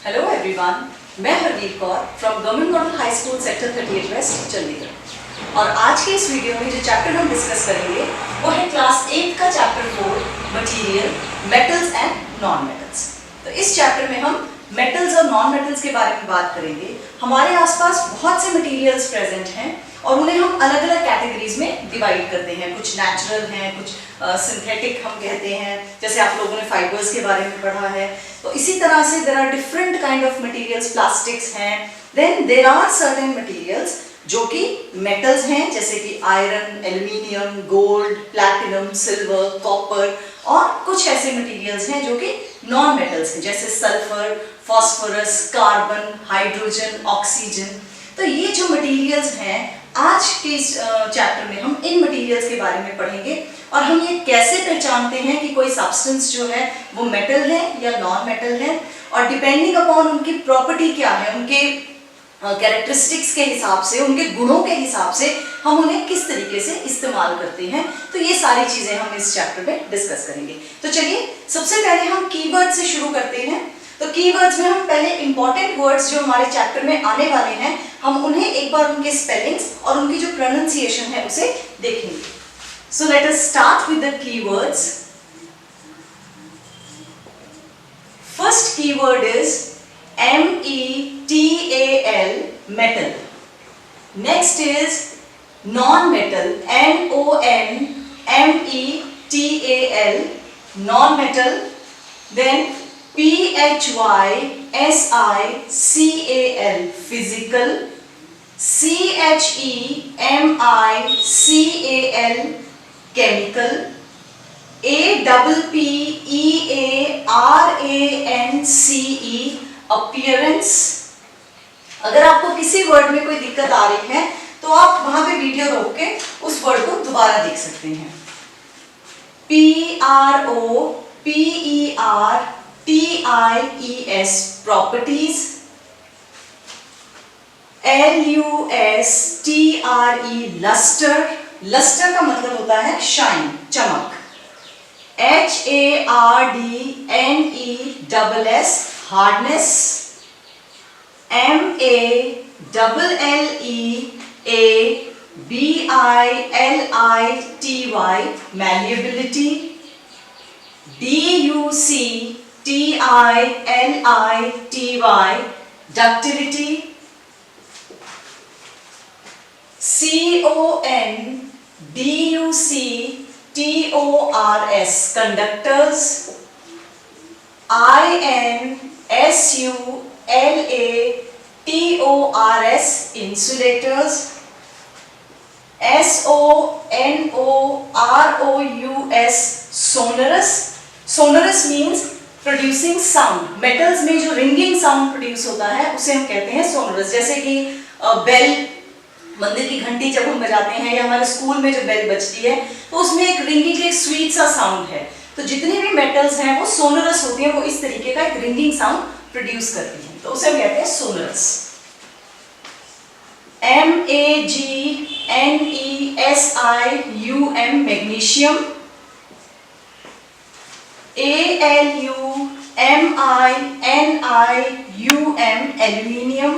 Hello everyone, मैं Hardeep Kaur from government model high school sector 38 west Chandigarh. और आज के इस वीडियो में जो चैप्टर हम डिस्कस करेंगे वो है क्लास 8 का chapter 4 material, metals and non metals. तो इस चैप्टर में हम मेटल्स और नॉन मेटल्स के बारे में बात करेंगे। हमारे आसपास बहुत से मटेरियल्स प्रेजेंट हैं और उन्हें हम अलग अलग कैटेगरीज में डिवाइड करते हैं। कुछ नेचुरल हैं, कुछ सिंथेटिक हम कहते हैं, जैसे आप लोगों ने फाइबर्स के बारे में पढ़ा है। तो इसी तरह से there are different kind of materials, plastics हैं। Then there are certain materials जो कि मेटल्स हैं, जैसे कि iron, aluminium, gold, platinum, silver, copper. और कुछ ऐसे मटेरियल्स हैं जो कि नॉन मेटल्स हैं, जैसे sulphur, phosphorus, carbon, hydrogen, oxygen. तो ये जो मटेरियल्स हैं, आज के इस चैप्टर में हम इन मटेरियल्स के बारे में पढ़ेंगे और हम ये कैसे पहचानते हैं कि कोई सब्सटेंस जो है वो मेटल है या नॉन मेटल है, और डिपेंडिंग अपॉन उनकी प्रॉपर्टी क्या है, उनके कैरेक्टरिस्टिक्स के हिसाब से, उनके गुणों के हिसाब से हम उन्हें किस तरीके से इस्तेमाल करते हैं। तो ये सारी चीजें हम इस चैप्टर में डिस्कस करेंगे। तो चलिए सबसे पहले हम कीवर्ड से शुरू करते हैं। तो कीवर्ड्स में हम पहले इंपॉर्टेंट वर्ड्स जो हमारे चैप्टर में आने वाले हैं, हम उन्हें एक बार उनके स्पेलिंग्स और उनकी जो प्रोनाउंसिएशन है उसे देखेंगे। So let us start with the keywords. First keyword is METAL, metal. Next is non-metal, NONMETAL, non-metal. Then PHYSICAL, physical. CHEMICAL, chemical. APPEARANCE, appearance. अगर आपको किसी वर्ड में कोई दिक्कत आ रही है तो आप वहां पे वीडियो रोक के उस वर्ड को दोबारा देख सकते हैं। PROPERTIES, properties. LUSTRE, luster. luster का मतलब होता है शाइन, चमक। HARDNESS, hardness. MALLEABILITY, malleability. DUCTILITY, ductility. CONDUCTORS, conductors. INSULATORS, insulators. SONOROUS, sonorous. sonorous means producing sound. metals में जो ringing sound produce होता है उसे हम कहते हैं sonorous। जैसे कि बेल, मंदिर की घंटी जब हम बजाते हैं, या हमारे स्कूल में जो बेल बजती है तो उसमें एक रिंगिंग, एक स्वीट सा साउंड है। तो जितनी भी मेटल्स हैं वो सोनरस होती हैं, वो इस तरीके का एक रिंगिंग साउंड प्रोड्यूस करती हैं, तो उसे हम कहते हैं sonorous. MAGNESIUM, magnesium. ALUMINIUM, aluminium.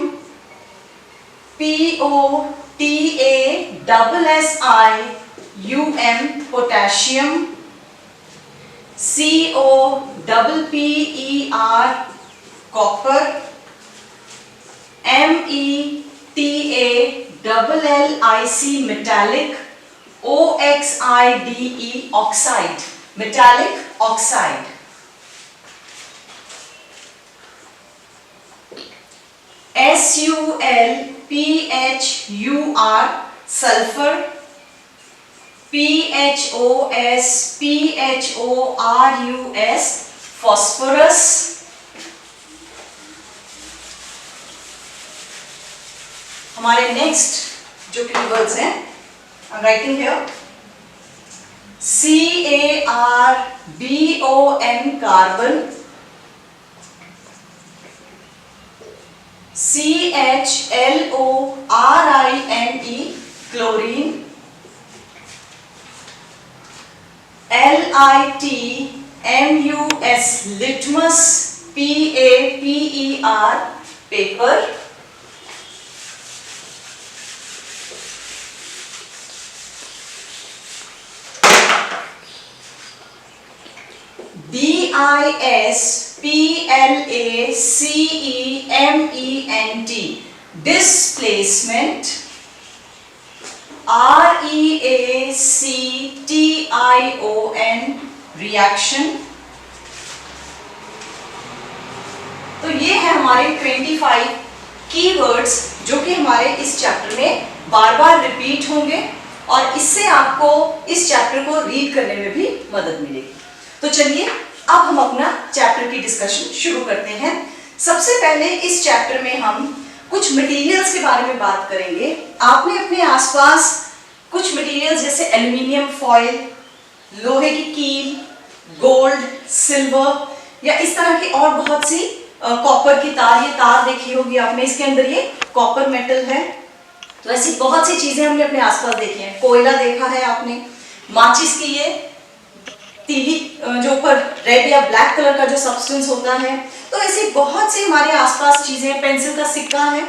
POTASSIUM, potassium. COPPER, copper. METALLIC, metallic. OXIDE, oxide, metallic oxide. SULPHUR, sulfur. PHOSPHORUS, phosphorus. हमारे नेक्स्ट जो कीवर्ड्स हैं, I'm writing here. CARBON, carbon. CHLORINE, chlorine. LITMUS, litmus, PAPER, PER paper, DISPLACEMENT displacement, REACTION reaction। तो ये है हमारे 25 keywords जो कि हमारे इस चैप्टर में बार बार रिपीट होंगे और इससे आपको इस चैप्टर को रीड करने में भी मदद मिलेगी। तो चलिए अब हम अपना चैप्टर की डिस्कशन शुरू करते हैं। सबसे पहले इस चैप्टर में हम कुछ मटेरियल्स के बारे में बात करेंगे। आपने अपने आसपास कुछ मटेरियल्स जैसे एल्युमिनियम फॉयल, लोहे की कील, गोल्ड, सिल्वर या इस तरह की और बहुत सी कॉपर की तार, ये तार देखी होगी आपने, इसके अंदर ये कॉपर मेटल है। तो ऐसी बहुत सी चीजें हमने अपने आसपास देखी हैं। कोयला देखा है आपने, माचिस की ये तीली जो ऊपर रेड या ब्लैक कलर का जो सब्सटेंस होता है। तो ऐसी बहुत सी हमारे आसपास चीजें, पेंसिल का सिक्का है।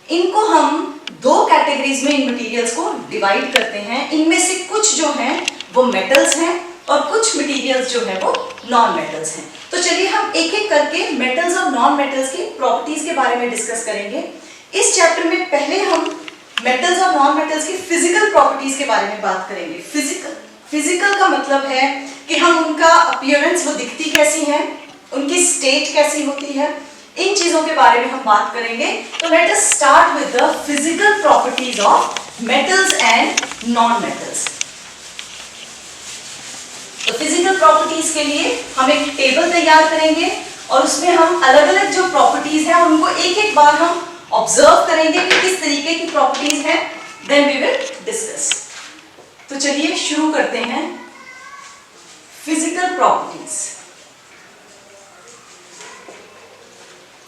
इनको हम दो कैटेगरीज में इन मटेरियल्स को डिवाइड करते हैं। इनमें से कुछ जो हैं वो मेटल्स हैं और कुछ मटेरियल्स जो हैं वो नॉन मेटल्स हैं। तो चलिए हम एक एक करके मेटल्स और नॉन मेटल्स की प्रॉपर्टीज के बारे में डिस्कस करेंगे। इस चैप्टर में पहले हम मेटल्स और नॉन मेटल्स की फिजिकल प्रॉपर्टीज के बारे में बात करेंगे। फिजिकल का मतलब है कि हम उनका अपीयरेंस, वो दिखती कैसी है, उनकी स्टेट कैसी होती है, इन चीजों के बारे में हम बात करेंगे। तो let us start with the physical properties of metals and non metals. तो फिजिकल प्रॉपर्टीज के लिए हम एक टेबल तैयार करेंगे और उसमें हम अलग अलग जो प्रॉपर्टीज हैं उनको एक एक बार हम ऑब्जर्व करेंगे कि किस तरीके की प्रॉपर्टीज हैं, देन वी विल डिस्कस। तो चलिए शुरू करते हैं। Physical properties.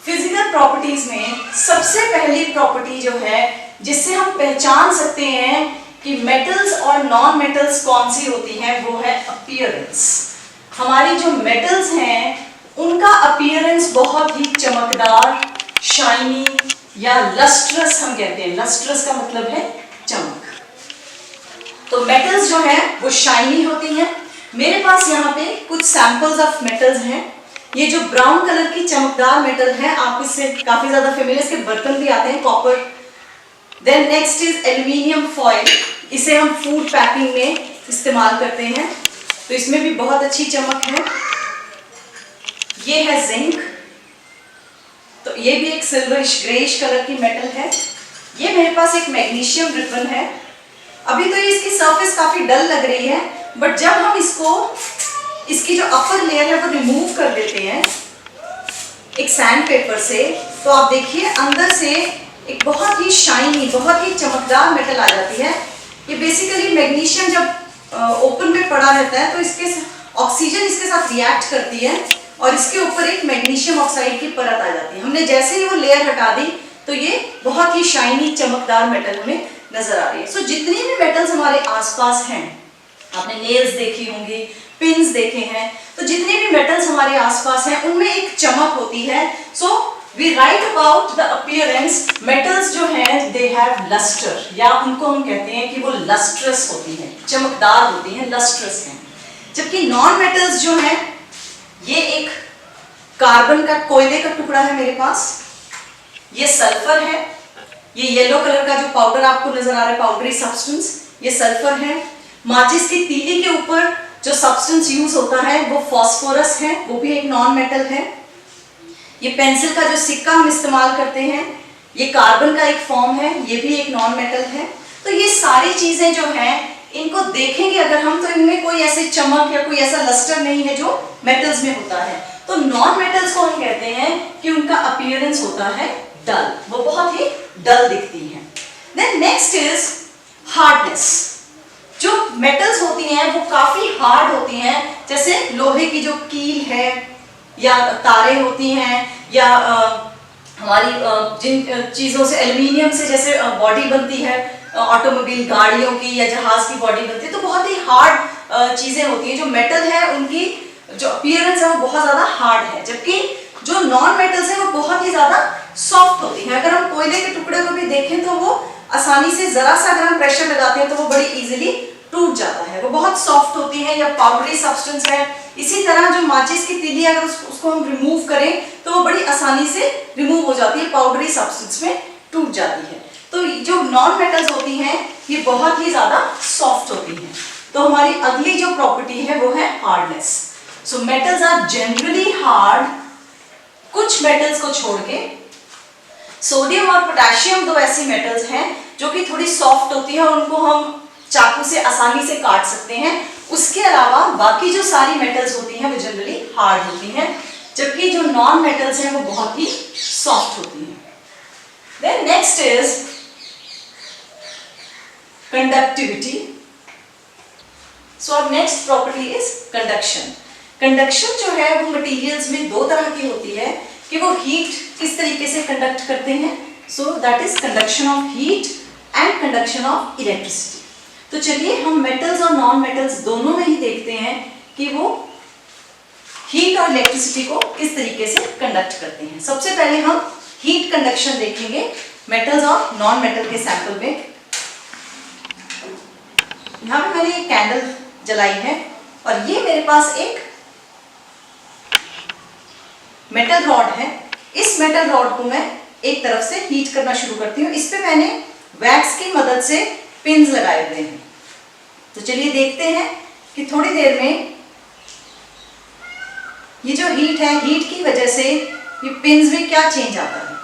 फिजिकल प्रॉपर्टीज में सबसे पहली प्रॉपर्टी जो है जिससे हम पहचान सकते हैं कि मेटल्स और नॉन मेटल्स कौन सी होती हैं, वो है अपीयरेंस। हमारी जो मेटल्स हैं उनका अपीयरेंस बहुत ही चमकदार, शाइनी या लस्ट्रस हम कहते हैं। लस्ट्रस का मतलब है चमक। तो मेटल्स जो हैं वो शाइनी होती हैं। मेरे पास यहाँ पे कुछ सैंपल्स ऑफ मेटल्स हैं। ये जो ब्राउन कलर की चमकदार मेटल है, आप इससे काफी ज्यादा फेमिलियर, इसके बर्तन भी आते हैं, copper. Then next is aluminium foil. इसे हम फूड पैकिंग में इस्तेमाल करते हैं, तो इसमें भी बहुत अच्छी चमक है। ये है जिंक, तो ये भी एक सिल्वरिश ग्रेइश कलर की मेटल है। ये मेरे पास एक मैग्नीशियम रिबन है। अभी तो इसकी सरफेस काफी डल लग रही है, बट जब हम इसकी जो अपर लेयर है वो रिमूव कर देते हैं एक सैंड पेपर से, तो आप देखिए अंदर से एक बहुत ही शाइनी, बहुत ही चमकदार मेटल आ जाती है। ये बेसिकली मैग्नीशियम जब ओपन में पड़ा रहता है तो इसके ऑक्सीजन इसके साथ रिएक्ट करती है और इसके ऊपर एक मैग्नीशियम ऑक्साइड की परत आ जाती है। हमने जैसे ही वो लेयर हटा दी तो ये बहुत ही शाइनी चमकदार मेटल हमें नजर आ रही है। सो जितनी भी मेटल्स हमारे आसपास हैं, आपने नेल्स देखी होंगी, पिन्स देखे हैं, तो जितने भी मेटल्स हमारे आसपास हैं उनमें एक चमक होती है। So we write about the appearance. Metals जो हैं दे हैव लस्टर, या उनको हम कहते हैं कि वो लस्ट्रस होती हैं, चमकदार होती हैं, लस्ट्रस हैं। जबकि नॉन मेटल्स जो हैं, ये एक कार्बन का, कोयले का टुकड़ा है मेरे पास, ये सल्फर है, ये येलो कलर का जो पाउडर आपको नजर आ रहा है, पाउडरी सब्सटेंस, ये सल्फर है। माचिस की तीली के ऊपर जो सब्सटेंस यूज होता है वो फास्फोरस है, वो भी एक नॉन मेटल है। ये पेंसिल का जो सिक्का हम इस्तेमाल करते हैं, ये कार्बन का एक फॉर्म है, ये भी एक नॉन मेटल है। तो ये सारी चीजें जो हैं, इनको देखेंगे अगर हम, तो इनमें कोई ऐसे चमक या कोई ऐसा लस्टर नहीं है जो मेटल्स में होता है। तो नॉन मेटल्स को हम कहते हैं कि उनका अपीयरेंस होता है डल, वो बहुत ही डल दिखती हैं। Then next is hardness. जो मेटल्स होती हैं वो काफी हार्ड होती हैं, जैसे लोहे की जो कील है या तारें होती हैं, या हमारी जिन चीजों से, एल्युमिनियम से जैसे बॉडी बनती है ऑटोमोबाइल, गाड़ियों की या जहाज की बॉडी बनती है, तो बहुत ही हार्ड चीजें होती हैं। जो मेटल है उनकी जो अपीयरेंस है वो बहुत ज्यादा हार्ड है, जबकि जो नॉन मेटल्स है वो बहुत ही ज्यादा सॉफ्ट होती हैं। अगर हम कोयले के टुकड़े को भी देखें तो वो आसानी से जरा सा अगर हम प्रेशर लगाते हैं तो वो बड़ी इजीली टूट जाता है, वो बहुत सॉफ्ट होती है, या पाउडरी सब्सटेंस है। इसी तरह जो माचिस की तीली अगर उसको हम रिमूव करें तो वो बड़ी आसानी से रिमूव हो जाती है, पाउडरी सब्सटेंस में टूट जाती है। तो जो नॉन मेटल्स होती हैं ये बहुत ही ज्यादा सॉफ्ट होती हैं। तो हमारी अगली जो प्रॉपर्टी है वो है hardness. So metals are generally hard, कुछ मेटल्स को छोड़ के। सोडियम और पोटेशियम दो ऐसी मेटल्स हैं जो कि थोड़ी सॉफ्ट होती है और उनको हम चाकू से आसानी से काट सकते हैं। उसके अलावा बाकी जो सारी मेटल्स होती हैं वो जनरली हार्ड होती हैं, जबकि जो नॉन मेटल्स हैं वो बहुत ही सॉफ्ट होती हैं। Then next is conductivity. So अब next property is conduction. Conduction जो है वो मटेरियल्स में दो तरह की होती है कि वो हीट किस तरीके से कंडक्ट करते हैं। So that is conduction of heat and conduction of electricity. तो चलिए हम मेटल्स और नॉन मेटल्स दोनों में ही देखते हैं कि वो हीट और इलेक्ट्रिसिटी को किस तरीके से कंडक्ट करते हैं। सबसे पहले हम हीट कंडक्शन देखेंगे मेटल्स और नॉन मेटल के सैंपल में। यहां पे मैंने एक कैंडल जलाई है और ये मेरे पास एक मेटल रॉड है। इस मेटल रॉड को मैं एक तरफ से हीट करना शुरू करती हूँ। इस पे मैंने वैक्स की मदद से पिन्स लगाए हुए हैं। तो चलिए देखते हैं कि थोड़ी देर में ये जो हीट है, हीट की वजह से ये पिन्स में क्या चेंज आता है।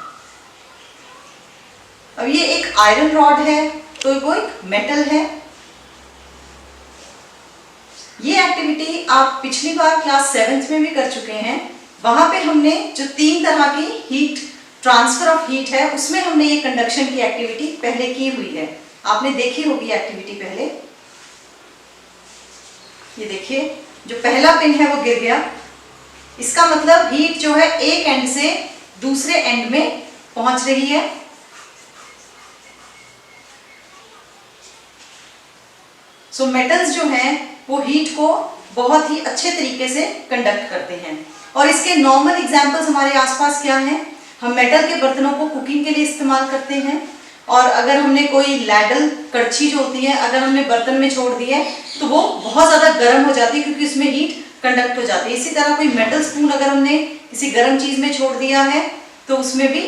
अब ये एक आयरन रॉड है तो वो एक मेटल है। ये एक्टिविटी आप पिछली बार क्लास 7th में भी कर चुके हैं। वहां पे हमने जो 3 तरह की हीट ट्रांसफर ऑफ हीट है उसमें हमने ये कंडक्शन की एक्टिविटी पहले की हुई है। आपने देखी होगी एक्टिविटी पहले। ये देखिए जो पहला पिन है वो गिर गया। इसका मतलब हीट जो है एक एंड से दूसरे एंड में पहुंच रही है। सो मेटल्स जो हैं वो हीट को बहुत ही अच्छे तरीके से कंडक्ट करते हैं। और इसके नॉर्मल एग्जांपल्स हमारे आसपास क्या हैं। हम मेटल के बर्तनों को कुकिंग के लिए इस्तेमाल करते हैं, और अगर हमने कोई लैडल कड़छी जो होती है अगर हमने बर्तन में छोड़ दी है तो वो बहुत ज़्यादा गर्म हो जाती है क्योंकि उसमें हीट कंडक्ट हो जाती है। इसी तरह कोई मेटल स्पून अगर हमने किसी गर्म चीज़ में छोड़ दिया है तो उसमें भी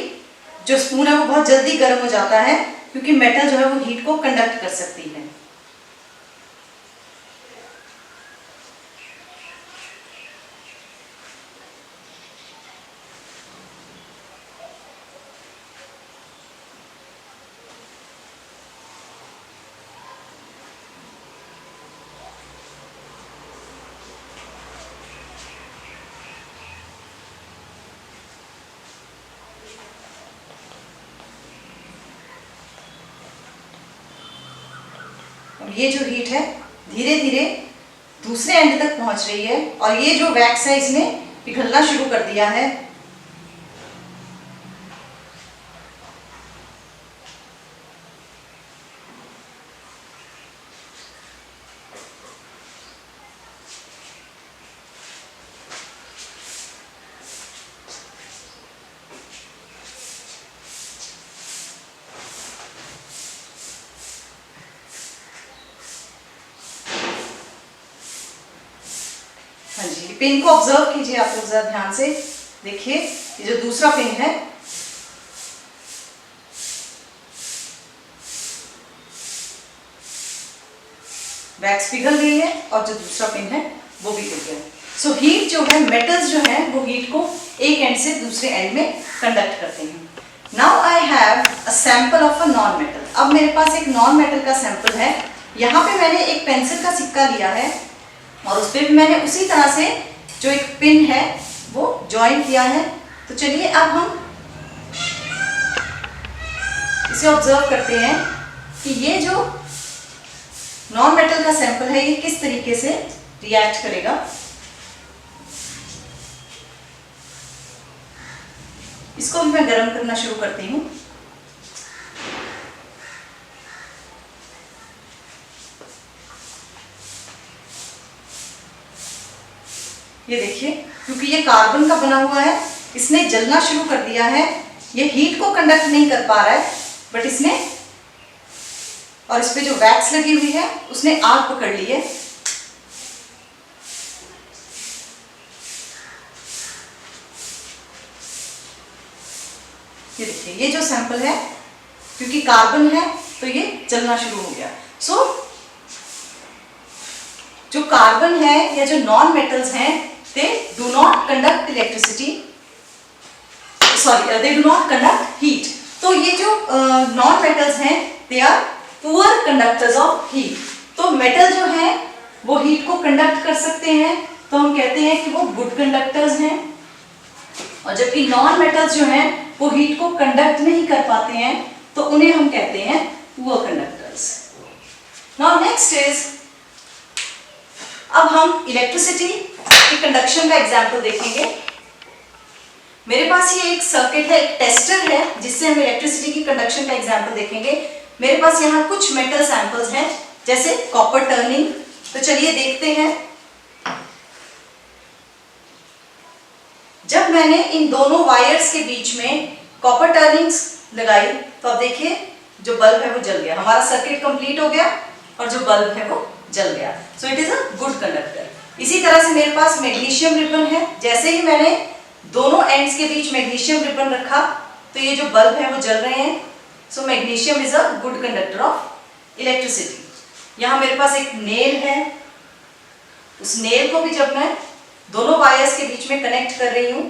जो स्पून है वो बहुत जल्दी गर्म हो जाता है क्योंकि मेटल जो है वो हीट को कंडक्ट कर सकती है। ये जो हीट है धीरे धीरे दूसरे एंड तक पहुंच रही है और ये जो वैक्स है इसने पिघलना शुरू कर दिया है। हाँ जी, पिन को ऑब्जर्व कीजिए आप लोग जरा ध्यान से। देखिए ये जो दूसरा पिन है वैक्स पिघल गई है और जो दूसरा पिन है वो भी पिघल गया। सो हीट जो है मेटल्स जो है वो हीट को एक एंड से दूसरे एंड में कंडक्ट करते हैं। Now I have a sample of a non metal. अब मेरे पास एक नॉन मेटल का सैंपल है। यहाँ पे मैंने एक पेंसिल का सिक्का लिया है और उस पर मैंने उसी तरह से जो एक पिन है वो ज्वाइन किया है। तो चलिए अब हम इसे ऑब्जर्व करते हैं कि ये जो नॉन मेटल का सैंपल है ये किस तरीके से रिएक्ट करेगा। इसको भी मैं गर्म करना शुरू करती हूँ। ये देखिए क्योंकि ये कार्बन का बना हुआ है इसने जलना शुरू कर दिया है। ये हीट को कंडक्ट नहीं कर पा रहा है, बट इसने, और इस पे जो वैक्स लगी हुई है उसने आग पकड़ ली है। ये देखिए, ये जो सैंपल है, क्योंकि कार्बन है तो ये जलना शुरू हो गया। सो जो कार्बन है या जो नॉन मेटल्स हैं, they do not conduct electricity, sorry, they do not conduct heat. तो ये जो नॉन मेटल्स हैं, they are poor conductors of heat. तो मेटल जो है वो हीट को कंडक्ट कर सकते हैं, तो हम कहते हैं कि वो गुड कंडक्टर्स हैं, और जबकि नॉन मेटल्स जो हैं वो हीट को कंडक्ट नहीं कर पाते हैं, तो उन्हें हम कहते हैं poor conductors. Now next is, अब हम इलेक्ट्रिसिटी की कंडक्शन का एग्जाम्पल देखेंगे। मेरे पास ये एक सर्किट है, एक टेस्टर है, जिससे हम इलेक्ट्रिसिटी की कंडक्शन का एग्जाम्पल देखेंगे। मेरे पास यहाँ कुछ मेटल सैंपल्स हैं, जैसे कॉपर टर्निंग। तो चलिए देखते हैं। जब मैंने इन दोनों वायर्स के बीच में कॉपर टर्निंग्स लगाई, तो अब देखिए जो बल्ब है वो जल गया, हमारा सर्किट कंप्लीट हो गया और जो बल्ब है वो जल गया। So it is a good conductor. इसी तरह से मेरे पास मैग्नीशियम रिबन है, जैसे ही मैंने दोनों एंड्स के बीच मैग्नीशियम रिबन रखा, तो ये जो बल्ब है वो जल रहे हैं। So magnesium is a good conductor of electricity. यहाँ मेरे पास एक नेल है, उस नेल को भी जब मैं दोनों वायर्स के बीच में कनेक्ट कर रही हूं,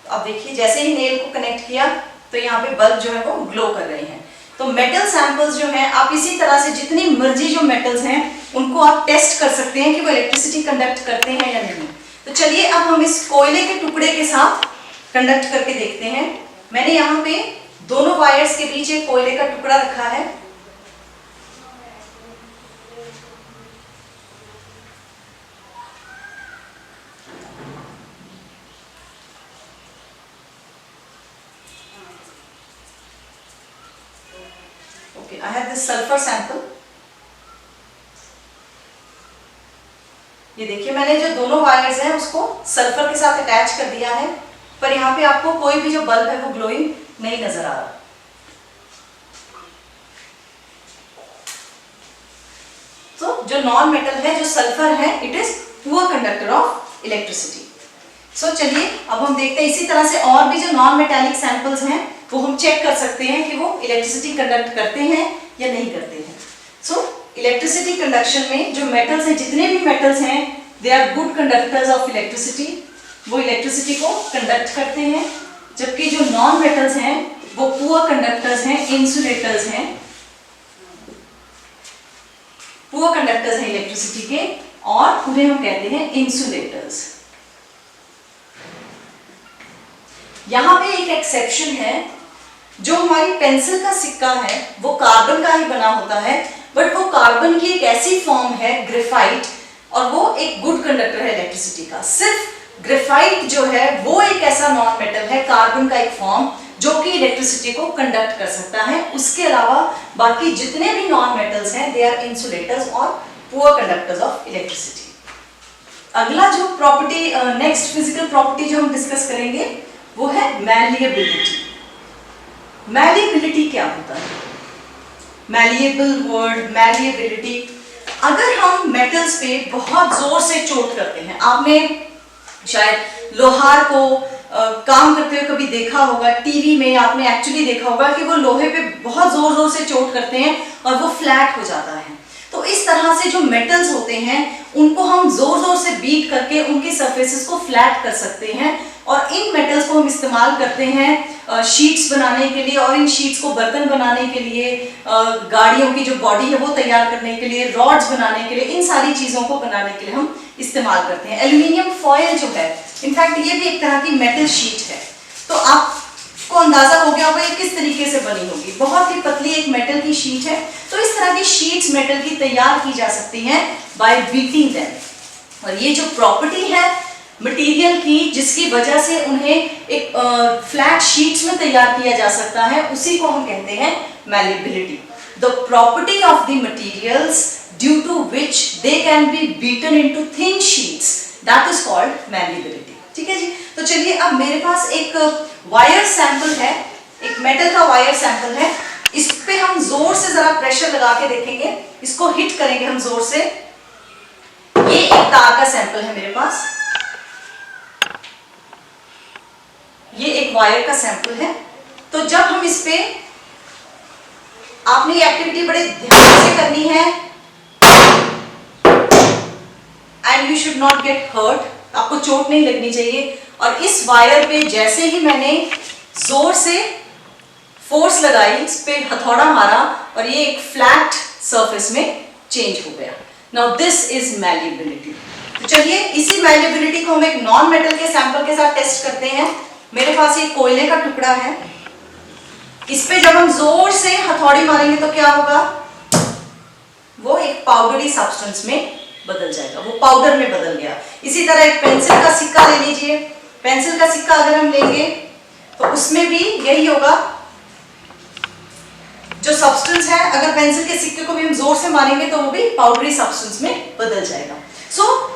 तो अब देखिए जैसे ही नेल को कनेक्ट किया तो यहाँ पे बल्ब जो है वो ग्लो कर रहे हैं। तो मेटल सैंपल्स जो हैं, आप इसी तरह से जितनी मर्जी जो मेटल्स हैं उनको आप टेस्ट कर सकते हैं कि वो इलेक्ट्रिसिटी कंडक्ट करते हैं या नहीं। तो चलिए अब हम इस कोयले के टुकड़े के साथ कंडक्ट करके देखते हैं। मैंने यहाँ पे दोनों वायर्स के बीच एक कोयले का टुकड़ा रखा है। Okay, I have this sulfur sample. ये देखिए मैंने जो दोनों वायर्स हैं उसको सल्फर के साथ अटैच कर दिया है, पर यहाँ पे आपको कोई भी जो बल्ब है वो ग्लोइंग नहीं नजर आ रहा। तो जो नॉन मेटल है, जो सल्फर है, it is poor conductor of electricity. So चलिए अब हम देखते हैं, इसी तरह से और भी जो नॉन मेटालिक सैंपल्स हैं वो हम चेक कर सकते हैं कि वो इलेक्ट्रिसिटी कंडक्ट करते हैं या नहीं करते हैं। सो इलेक्ट्रिसिटी कंडक्शन में जो मेटल्स हैं, जितने भी मेटल्स हैं, they are good conductors of electricity. वो इलेक्ट्रिसिटी को कंडक्ट करते हैं, जबकि जो नॉन मेटल्स हैं वो पुअर कंडक्टर्स हैं, इंसुलेटर्स हैं, पुअर कंडक्टर्स हैं इलेक्ट्रिसिटी के, और उन्हें हम कहते हैं इंसुलेटर्स। यहाँ पे एक एक्सेप्शन है, जो हमारी पेंसिल का सिक्का है वो कार्बन का ही बना होता है, बट वो कार्बन की एक ऐसी फॉर्म है ग्रेफाइट, और वो एक गुड कंडक्टर है इलेक्ट्रिसिटी का। सिर्फ ग्रेफाइट जो है वो एक ऐसा नॉन मेटल है, कार्बन का एक फॉर्म, जो कि इलेक्ट्रिसिटी को कंडक्ट कर सकता है। उसके अलावा बाकी जितने भी नॉन मेटल्स हैं, दे आर इंसुलेटर्स और पुअर कंडक्टर्स ऑफ इलेक्ट्रिसिटी। अगला जो प्रॉपर्टी, नेक्स्ट फिजिकल प्रॉपर्टी जो हम डिस्कस करेंगे वो है मैलिएबिलिटी। मैलिएबिलिटी क्या होता है? Malleable word, malleability. अगर हम मेटल्स पे बहुत जोर से चोट करते हैं, आपने शायद लोहार को काम करते हुए कभी देखा होगा, टीवी में आपने एक्चुअली देखा होगा कि वो लोहे पे बहुत जोर जोर से चोट करते हैं और वो फ्लैट हो जाता है। तो इस तरह से जो मेटल्स होते हैं उनको हम जोर जोर से बीट करके उनकी सरफेसेस को फ्लैट कर सकते हैं, और इन मेटल्स को हम इस्तेमाल करते हैं शीट्स बनाने के लिए, और इन शीट्स को बर्तन बनाने के लिए, गाड़ियों की जो बॉडी है वो तैयार करने के लिए, रॉड्स बनाने के लिए, इन सारी चीज़ों को बनाने के लिए हम इस्तेमाल करते हैं। एल्यूमिनियम फॉयल जो है, इनफैक्ट ये भी एक तरह की मेटल शीट है। तो आपको अंदाजा हो गया होगा ये किस तरीके से बनी होगी, बहुत ही पतली एक मेटल की शीट है। तो इस तरह की शीट्स मेटल की तैयार की जा सकती हैं बाय बीटिंग देम। और ये जो प्रॉपर्टी है मटेरियल की, जिसकी वजह से उन्हें एक फ्लैट शीट्स में तैयार किया जा सकता है, उसी को हम कहते हैं malleability. The property of the materials due to which they can be beaten into thin sheets, that is called malleability. ठीक है जी। तो चलिए अब मेरे पास एक वायर सैंपल है, एक मेटल का वायर सैंपल है, इस पे हम जोर से जरा प्रेशर लगा के देखेंगे, इसको हिट करेंगे हम जोर से। ये एक तार का सैंपल है मेरे पास, ये एक वायर का सैंपल है। तो जब हम इस पे, आपने ये एक्टिविटी बड़े ध्यान से करनी है and you should not get hurt, आपको चोट नहीं लगनी चाहिए। और इस वायर पे जैसे ही मैंने जोर से फोर्स लगाई, इस पे हथौड़ा मारा और ये एक फ्लैट सरफेस में चेंज हो गया। Now this is malleability. तो चलिए इसी मैल्येबिलिटी को हम एक नॉन मेटल के सैंपल के साथ टेस्ट करते हैं। मेरे पास ये कोयले का टुकड़ा है, इस पे जब हम जोर से हथौड़ी मारेंगे तो क्या होगा, वो एक पाउडरी सब्सटेंस में बदल जाएगा, वो पाउडर में बदल गया। इसी तरह एक पेंसिल का सिक्का ले लीजिए, पेंसिल का सिक्का अगर हम लेंगे तो उसमें भी यही होगा, जो सब्सटेंस है अगर पेंसिल के सिक्के को भी हम जोर से मारेंगे तो वो भी पाउडरी सब्सटेंस में बदल जाएगा।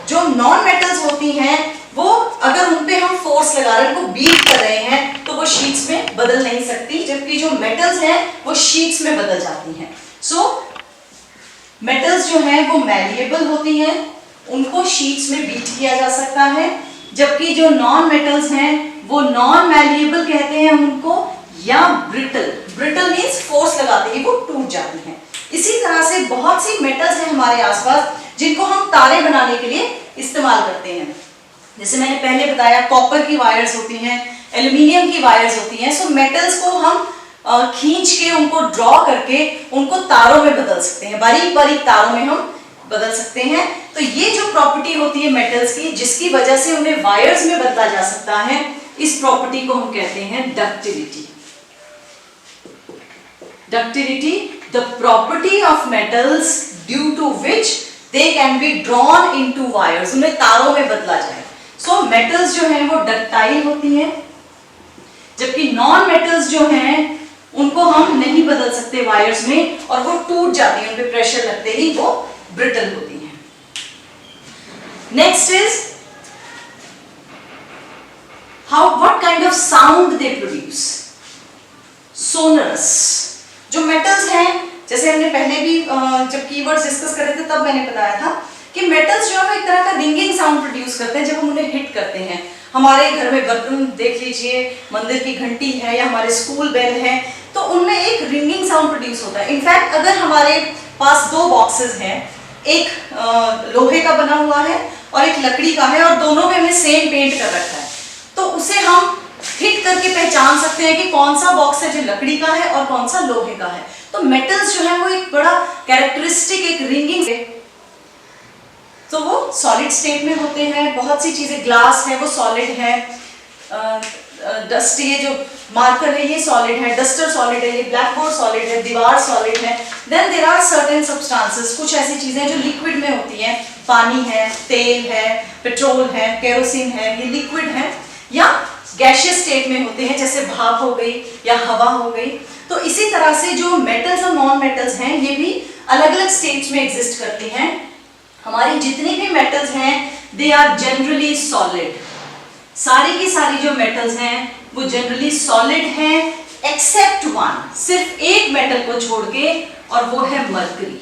जो नॉन मेटल्स होती हैं वो अगर उन पे हम फोर्स लगा रहे हैं, उनको बीट कर रहे हैं, तो वो शीट्स में बदल नहीं सकती, जबकि जो मेटल्स हैं वो शीट्स में बदल जाती हैं। मेटल्स जो हैं वो मैलिएबल होती हैं, उनको शीट्स में बीट किया जा सकता है, जबकि जो नॉन मेटल्स हैं वो नॉन मैलिएबल कहते हैं उनको, या ब्रिटल। ब्रिटल मींस फोर्स लगाते ही वो टूट जाती हैं। इसी तरह से बहुत सी मेटल्स हैं हमारे आसपास जिनको हम तारे बनाने के लिए इस्तेमाल करते हैं। जैसे मैंने पहले बताया कॉपर की वायर्स होती हैं, एल्युमिनियम की वायर्स होती हैं। सो मेटल्स को हम खींच के उनको ड्रॉ करके उनको तारों में बदल सकते हैं, बारीक बारीक तारों में हम बदल सकते हैं। तो ये जो प्रॉपर्टी होती है मेटल्स की, जिसकी वजह से उन्हें वायर्स में बदला जा सकता है, इस प्रॉपर्टी को हम कहते हैं ductility. Ductility, the property of metals due to which they can be drawn into wires, उन्हें तारों में बदला जाए। सो मेटल्स जो हैं वो डक्टाइल होती हैं, जबकि नॉन मेटल्स जो हैं उनको हम नहीं बदल सकते वायर्स में, और वो टूट जाती हैं, उन पे प्रेशर लगते ही वो ब्रिटल होती हैं। Next is what kind of sound they produce. Sonorous. जो मेटल्स हैं, जैसे हमने पहले भी जब कीवर्ड्स डिस्कस कर रहे थे तब मैंने बताया था कि मेटल्स जो है एक तरह का रिंगिंग साउंड प्रोड्यूस करते हैं जब हम उन्हें हिट करते हैं। हमारे घर में बर्तन देख लीजिए, मंदिर की घंटी है या हमारे स्कूल बेल है, तो उनमें एक रिंगिंग साउंड प्रोड्यूस होता है। इनफैक्ट अगर हमारे पास दो बॉक्सेस हैं, एक लोहे का बना हुआ है और एक लकड़ी का है, और दोनों में हमने सेम पेंट कर रखा है, तो उसे हम हिट करके पहचान सकते हैं कि कौन सा बॉक्स है जो लकड़ी का है और कौन सा लोहे का है। तो मेटल्स जो है वो एक बड़ा कैरेक्टरिस्टिक एक रिंगिंग है। तो वो सॉलिड स्टेट में होते हैं। बहुत सी चीजें, ग्लास है वो सॉलिड है, डस्ट, ये जो मार्कर है ये सॉलिड है, डस्टर सॉलिड है, ये ब्लैक बोर्ड सॉलिड है, दीवार सॉलिड है। Then there are certain substances, कुछ ऐसी चीजें जो लिक्विड में होती हैं, पानी है, तेल है, पेट्रोल है, केरोसिन है, ये लिक्विड है, या गैशियस स्टेट में होते हैं, जैसे भाप हो गई या हवा हो गई। तो इसी तरह से जो मेटल्स और नॉन मेटल्स हैं ये भी अलग अलग स्टेट्स में एग्जिस्ट करते हैं। हमारी जितनी भी मेटल्स हैं दे आर जनरली सॉलिड। सारी की सारी जो मेटल्स हैं वो जनरली सॉलिड हैं, एक्सेप्ट वन, सिर्फ एक मेटल को छोड़ के, और वो है मरकरी।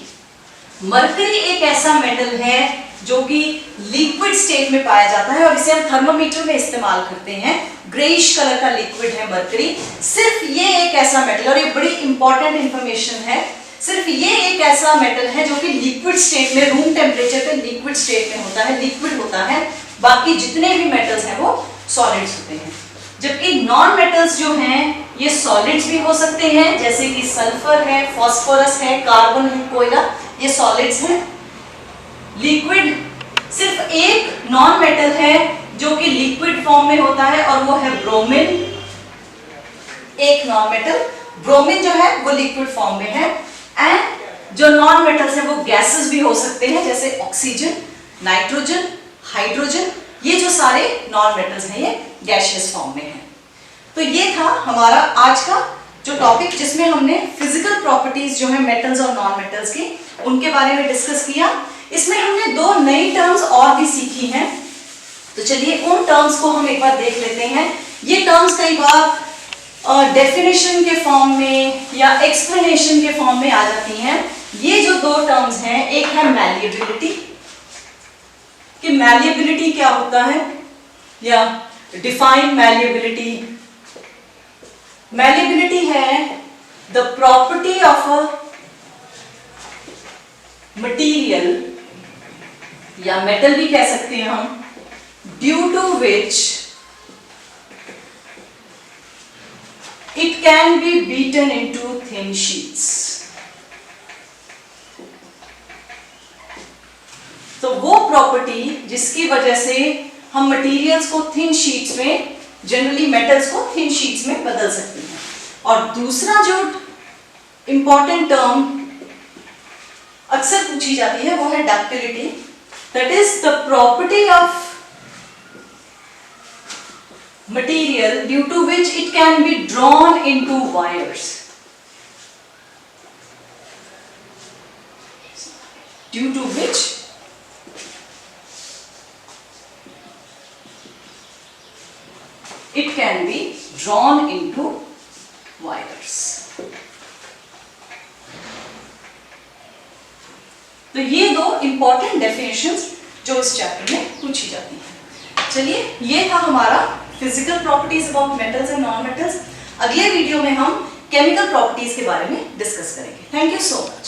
मरकरी एक ऐसा मेटल है जो कि लिक्विड स्टेट में पाया जाता है और इसे हम थर्मामीटर में इस्तेमाल करते हैं। ग्रेइश कलर का लिक्विड है मरकरी। सिर्फ ये एक ऐसा मेटल, और ये बड़ी इंपॉर्टेंट इंफॉर्मेशन है, सिर्फ ये एक ऐसा मेटल है जो कि लिक्विड स्टेट में, रूम टेम्परेचर पे लिक्विड स्टेट में होता है, लिक्विड होता है। बाकी जितने भी मेटल्स हैं वो सॉलिड्स होते हैं। जबकि नॉन मेटल्स जो हैं ये सॉलिड्स भी हो सकते हैं, जैसे कि सल्फर है, फास्फोरस है, कार्बन है, कोयला, ये सॉलिड्स हैं। लिक्विड सिर्फ एक नॉन मेटल है जो कि लिक्विड फॉर्म में होता है, और वो है ब्रोमीन। एक नॉन मेटल ब्रोमीन जो है वो लिक्विड फॉर्म में है। एंड जो नॉन मेटल्स हैं वो गैसेस भी हो सकते हैं, जैसे ऑक्सीजन, नाइट्रोजन, हाइड्रोजन, ये जो सारे नॉन मेटल्स हैं ये गैशियस फॉर्म में हैं। तो ये था हमारा आज का जो टॉपिक, जिसमें हमने फिजिकल प्रॉपर्टीज जो है मेटल्स और नॉन मेटल्स की, उनके बारे में डिस्कस किया। इसमें हमने दो नई टर्म्स और भी सीखी हैं। तो चलिए उन टर्म्स को हम एक बार देख लेते हैं। ये टर्म्स कई बार डेफिनेशन के फॉर्म में या एक्सप्लेनेशन के फॉर्म में आ जाती हैं। ये जो दो टर्म्स हैं, एक है मैलिएबिलिटी, कि मैलिएबिलिटी क्या होता है, या डिफाइन मैलिएबिलिटी। मैलिएबिलिटी है the property of a material, या मेटल भी कह सकते हैं हम, due to which it can be beaten into thin sheets. तो वो प्रॉपर्टी जिसकी वजह से हम मटेरियल्स को थिन शीट्स में, जनरली मेटल्स को थिन शीट्स में बदल सकते हैं। और दूसरा जो इंपॉर्टेंट टर्म अक्सर पूछी जाती है वो है ductility, that is the property of material due to which it can be drawn into wires. Due to which it can be drawn into wires. तो ये दो इंपॉर्टेंट डेफिनेशंस जो इस चैप्टर में पूछी जाती हैं। चलिए, ये था हमारा physical properties about metals and non metals. अगले वीडियो में हम केमिकल प्रॉपर्टीज के बारे में डिस्कस करेंगे। Thank you so much.